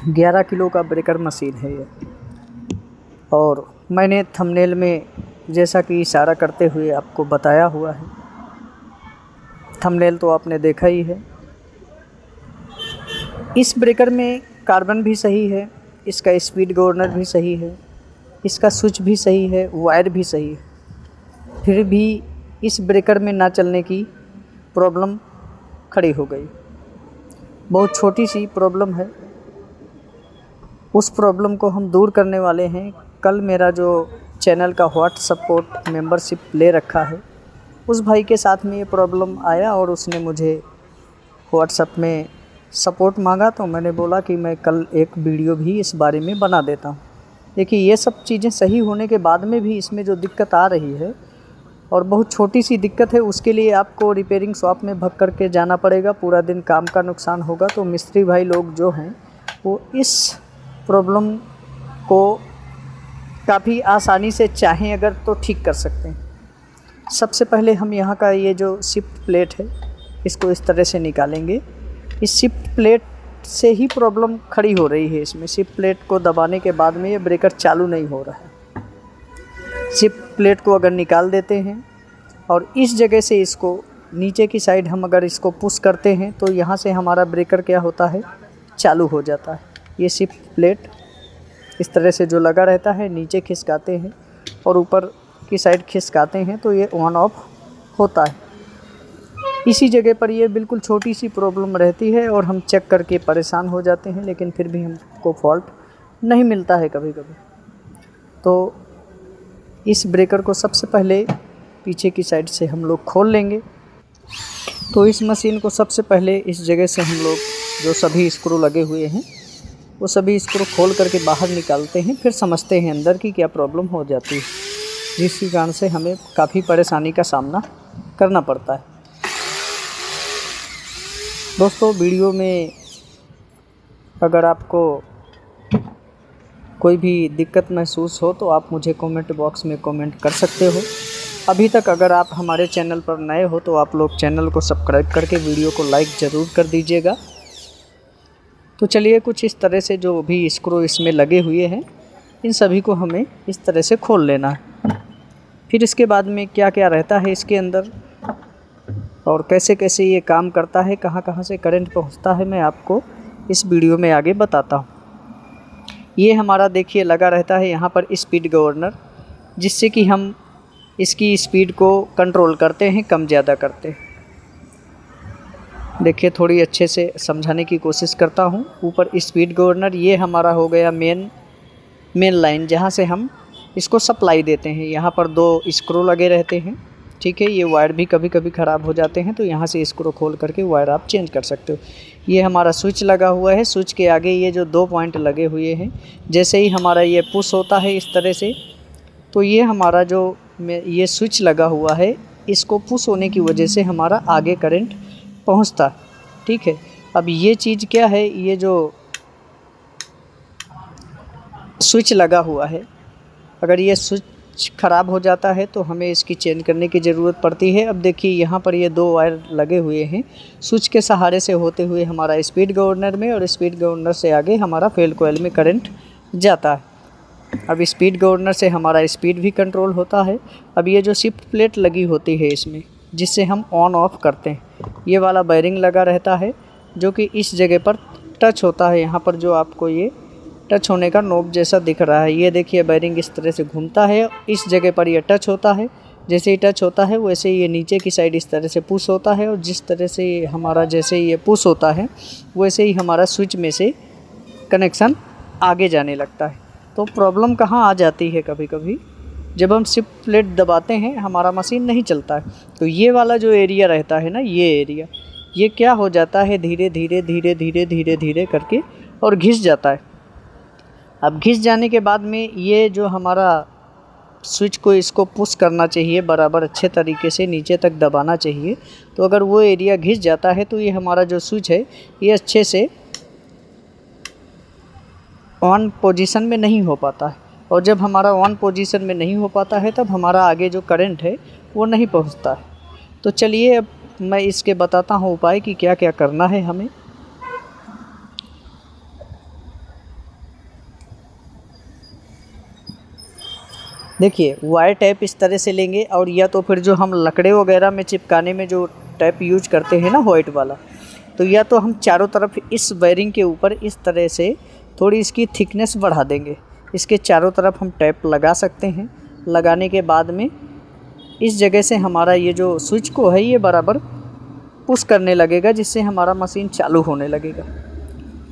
11 kilo का breaker machine है ये। और मैंने थंबनेल में जैसा कि इशारा करते हुए आपको बताया हुआ है, थंबनेल तो आपने देखा ही है। इस ब्रेकर में कार्बन भी सही है, इसका स्पीड गवर्नर भी सही है, इसका स्विच भी सही है, वायर भी सही है। फिर भी इस ब्रेकर में ना चलने की प्रॉब्लम खड़ी हो गई। बहुत छोटी सी प्रॉब्लम है, उस प्रॉब्लम को हम दूर करने वाले हैं। कल मेरा जो चैनल का व्हाट्सएप सपोर्ट मेंबरशिप ले रखा है, उस भाई के साथ में ये प्रॉब्लम आया और उसने मुझे व्हाट्सएप में सपोर्ट मांगा, तो मैंने बोला कि मैं कल एक वीडियो भी इस बारे में बना देता हूँ। देखिए, ये सब चीज़ें सही होने के बाद में भी इसमें जो दिक्कत आ रही है, और बहुत छोटी सी दिक्कत है, उसके लिए आपको रिपेयरिंग शॉप में भग कर के जाना पड़ेगा, पूरा दिन काम का नुकसान होगा। तो मिस्त्री भाई लोग जो हैं वो इस प्रॉब्लम को काफ़ी आसानी से चाहें अगर तो ठीक कर सकते हैं। सबसे पहले हम यहाँ का ये जो शिफ्ट प्लेट है, इसको इस तरह से निकालेंगे। इस शिफ्ट प्लेट से ही प्रॉब्लम खड़ी हो रही है। इसमें शिफ्ट प्लेट को दबाने के बाद में ये ब्रेकर चालू नहीं हो रहा है। शिफ्ट प्लेट को अगर निकाल देते हैं और इस जगह से इसको नीचे की साइड हम अगर इसको पुश करते हैं, तो यहाँ से हमारा ब्रेकर क्या होता है, चालू हो जाता है। ये शिफ्ट प्लेट इस तरह से जो लगा रहता है, नीचे खिसकाते हैं और ऊपर की साइड खिसकाते हैं तो ये ऑन ऑफ होता है। इसी जगह पर ये बिल्कुल छोटी सी प्रॉब्लम रहती है और हम चेक करके परेशान हो जाते हैं, लेकिन फिर भी हमको फॉल्ट नहीं मिलता है कभी कभी। तो इस ब्रेकर को सबसे पहले पीछे की साइड से हम लोग खोल लेंगे। तो इस मशीन को सबसे पहले इस जगह से हम लोग जो सभी स्क्रू लगे हुए हैं वो सभी स्क्रू खोल करके बाहर निकालते हैं, फिर समझते हैं अंदर की क्या प्रॉब्लम हो जाती है, जिसके कारण से हमें काफ़ी परेशानी का सामना करना पड़ता है। दोस्तों, वीडियो में अगर आपको कोई भी दिक्कत महसूस हो तो आप मुझे कमेंट बॉक्स में कमेंट कर सकते हो। अभी तक अगर आप हमारे चैनल पर नए हो तो आप लोग चैनल को सब्सक्राइब करके वीडियो को लाइक ज़रूर कर दीजिएगा। तो चलिए, कुछ इस तरह से जो भी स्क्रू इसमें लगे हुए हैं, इन सभी को हमें इस तरह से खोल लेना है। फिर इसके बाद में क्या क्या रहता है इसके अंदर और कैसे कैसे ये काम करता है, कहाँ कहाँ से करंट पहुँचता है, मैं आपको इस वीडियो में आगे बताता हूँ। ये हमारा देखिए लगा रहता है यहाँ पर स्पीड गवर्नर, जिससे कि हम इसकी स्पीड को कंट्रोल करते हैं, कम ज़्यादा करते हैं। देखिए, थोड़ी अच्छे से समझाने की कोशिश करता हूँ। ऊपर स्पीड गवर्नर, ये हमारा हो गया मेन लाइन, जहाँ से हम इसको सप्लाई देते हैं। यहाँ पर 2 स्क्रू लगे रहते हैं, ठीक है। ये वायर भी कभी कभी ख़राब हो जाते हैं, तो यहाँ से स्क्रू खोल करके वायर आप चेंज कर सकते हो। ये हमारा स्विच लगा हुआ है, स्विच के आगे ये जो 2 पॉइंट लगे हुए हैं, जैसे ही हमारा ये पुश होता है इस तरह से, तो ये हमारा जो ये स्विच लगा हुआ है, इसको पुश होने की वजह से हमारा आगे करंट पहुंचता है, ठीक है। अब ये चीज़ क्या है, ये जो स्विच लगा हुआ है, अगर ये स्विच ख़राब हो जाता है तो हमें इसकी चेंज करने की ज़रूरत पड़ती है। अब देखिए, यहाँ पर ये 2 वायर लगे हुए हैं, स्विच के सहारे से होते हुए हमारा स्पीड गवर्नर में, और स्पीड गवर्नर से आगे हमारा फेल कॉइल में करंट जाता है। अब स्पीड गवर्नर से हमारा स्पीड भी कंट्रोल होता है। अब ये जो शिफ्ट प्लेट लगी होती है इसमें, जिससे हम ऑन ऑफ करते हैं, ये वाला बेयरिंग लगा रहता है, जो कि इस जगह पर टच होता है। यहाँ पर जो आपको ये टच होने का नोब जैसा दिख रहा है, ये देखिए बेयरिंग इस तरह से घूमता है, इस जगह पर ये टच होता है। जैसे ही टच होता है वैसे ही ये नीचे की साइड इस तरह से पुश होता है, और जिस तरह से हमारा जैसे ही ये पुश होता है वैसे ही हमारा स्विच में से कनेक्शन आगे जाने लगता है। तो प्रॉब्लम कहाँ आ जाती है, कभी कभी जब हम शिफ्ट प्लेट दबाते हैं हमारा मशीन नहीं चलता है, तो ये वाला जो एरिया रहता है ना, ये एरिया, ये क्या हो जाता है, धीरे धीरे धीरे धीरे धीरे धीरे करके और घिस जाता है। अब घिस जाने के बाद में ये जो हमारा स्विच को इसको पुश करना चाहिए, बराबर अच्छे तरीके से नीचे तक दबाना चाहिए। तो अगर वो एरिया घिस जाता है तो ये हमारा जो स्विच है ये अच्छे से ऑन पोजीशन में नहीं हो पाता है, और जब हमारा ऑन पोजीशन में नहीं हो पाता है तब हमारा आगे जो करंट है वो नहीं पहुंचता है। तो चलिए, अब मैं इसके बताता हूँ उपाय कि क्या क्या करना है हमें। देखिए वायर टैप इस तरह से लेंगे, और या तो फिर जो हम लकड़े वगैरह में चिपकाने में जो टैप यूज करते हैं ना वाइट वाला, तो या तो हम चारों तरफ इस वायरिंग के ऊपर इस तरह से थोड़ी इसकी थिकनेस बढ़ा देंगे। इसके चारों तरफ हम टैप लगा सकते हैं। लगाने के बाद में इस जगह से हमारा ये जो स्विच को है ये बराबर पुश करने लगेगा, जिससे हमारा मशीन चालू होने लगेगा।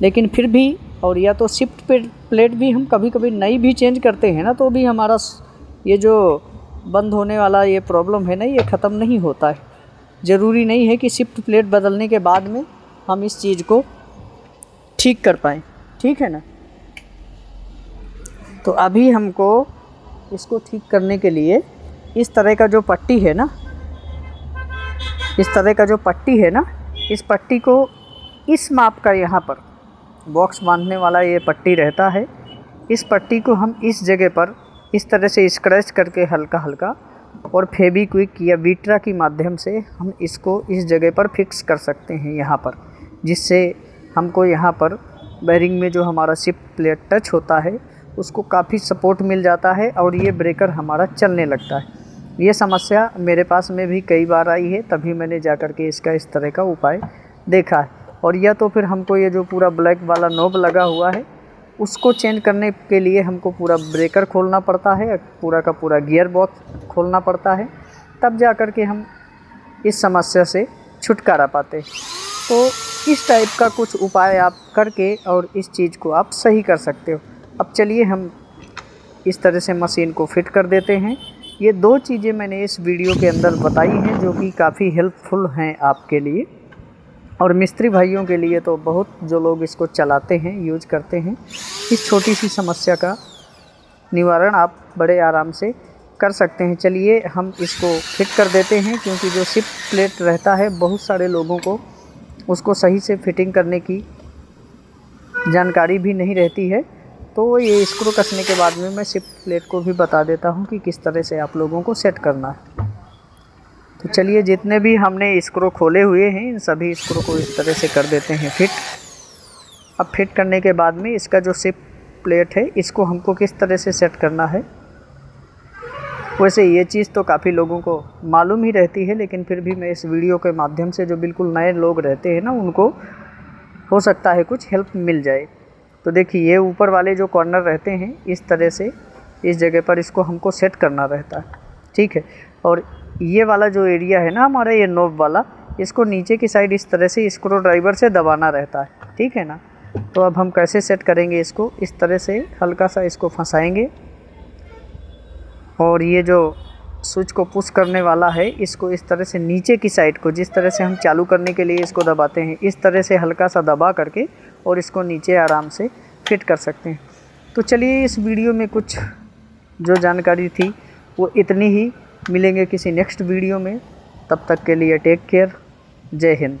लेकिन फिर भी, और या तो शिफ्ट प्लेट भी हम कभी कभी नई भी चेंज करते हैं ना, तो भी हमारा ये जो बंद होने वाला ये प्रॉब्लम है ना, ये ख़त्म नहीं होता है। ज़रूरी नहीं है कि शिफ्ट प्लेट बदलने के बाद में हम इस चीज़ को ठीक कर पाएँ, ठीक है ना। तो अभी हमको इसको ठीक करने के लिए इस तरह का जो पट्टी है ना, इस तरह का जो पट्टी है ना, इस पट्टी को इस माप का यहाँ पर बॉक्स बांधने वाला ये पट्टी रहता है। इस पट्टी को हम इस जगह पर इस तरह से स्क्रैच करके हल्का हल्का और फेविक्विक या विट्रा के माध्यम से हम इसको इस जगह पर फिक्स कर सकते हैं यहाँ पर, जिससे हमको यहाँ पर बेरिंग में जो हमारा शिफ्ट प्लेट टच होता है उसको काफ़ी सपोर्ट मिल जाता है और ये ब्रेकर हमारा चलने लगता है। ये समस्या मेरे पास में भी कई बार आई है, तभी मैंने जा कर के इसका इस तरह का उपाय देखा है। और या तो फिर हमको ये जो पूरा ब्लैक वाला नॉब लगा हुआ है उसको चेंज करने के लिए हमको पूरा ब्रेकर खोलना पड़ता है, पूरा का पूरा गियर बॉक्स खोलना पड़ता है, तब जा कर के हम इस समस्या से छुटकारा पाते हैं। तो इस टाइप का कुछ उपाय आप करके और इस चीज़ को आप सही कर सकते हो। अब चलिए हम इस तरह से मशीन को फिट कर देते हैं। ये दो चीज़ें मैंने इस वीडियो के अंदर बताई हैं जो कि काफ़ी हेल्पफुल हैं आपके लिए, और मिस्त्री भाइयों के लिए तो बहुत, जो लोग इसको चलाते हैं, यूज करते हैं। इस छोटी सी समस्या का निवारण आप बड़े आराम से कर सकते हैं। चलिए हम इसको फिट कर देते हैं, क्योंकि जो शिफ्ट प्लेट रहता है बहुत सारे लोगों को उसको सही से फिटिंग करने की जानकारी भी नहीं रहती है। तो ये स्क्रू कसने के बाद में मैं शिफ्ट प्लेट को भी बता देता हूँ कि किस तरह से आप लोगों को सेट करना है। तो चलिए जितने भी हमने स्क्रू खोले हुए हैं इन सभी स्क्रू को इस तरह से कर देते हैं फिट। अब फिट करने के बाद में इसका जो शिफ्ट प्लेट है इसको हमको किस तरह से सेट करना है, वैसे ये चीज़ तो काफ़ी लोगों को मालूम ही रहती है, लेकिन फिर भी मैं इस वीडियो के माध्यम से जो बिल्कुल नए लोग रहते हैं ना, उनको हो सकता है कुछ हेल्प मिल जाए। तो देखिए ये ऊपर वाले जो कॉर्नर रहते हैं इस तरह से इस जगह पर इसको हमको सेट करना रहता है, ठीक है। और ये वाला जो एरिया है ना हमारा, ये नॉब वाला, इसको नीचे की साइड इस तरह से स्क्रू ड्राइवर से दबाना रहता है, ठीक है ना। तो अब हम कैसे सेट करेंगे इसको, इस तरह से हल्का सा इसको फंसाएंगे और ये जो स्विच को पुश करने वाला है इसको इस तरह से नीचे की साइड को, जिस तरह से हम चालू करने के लिए इसको दबाते हैं, इस तरह से हल्का सा दबा करके और इसको नीचे आराम से फिट कर सकते हैं। तो चलिए इस वीडियो में कुछ जो जानकारी थी वो इतनी ही। मिलेंगे किसी नेक्स्ट वीडियो में, तब तक के लिए टेक केयर। जय हिंद।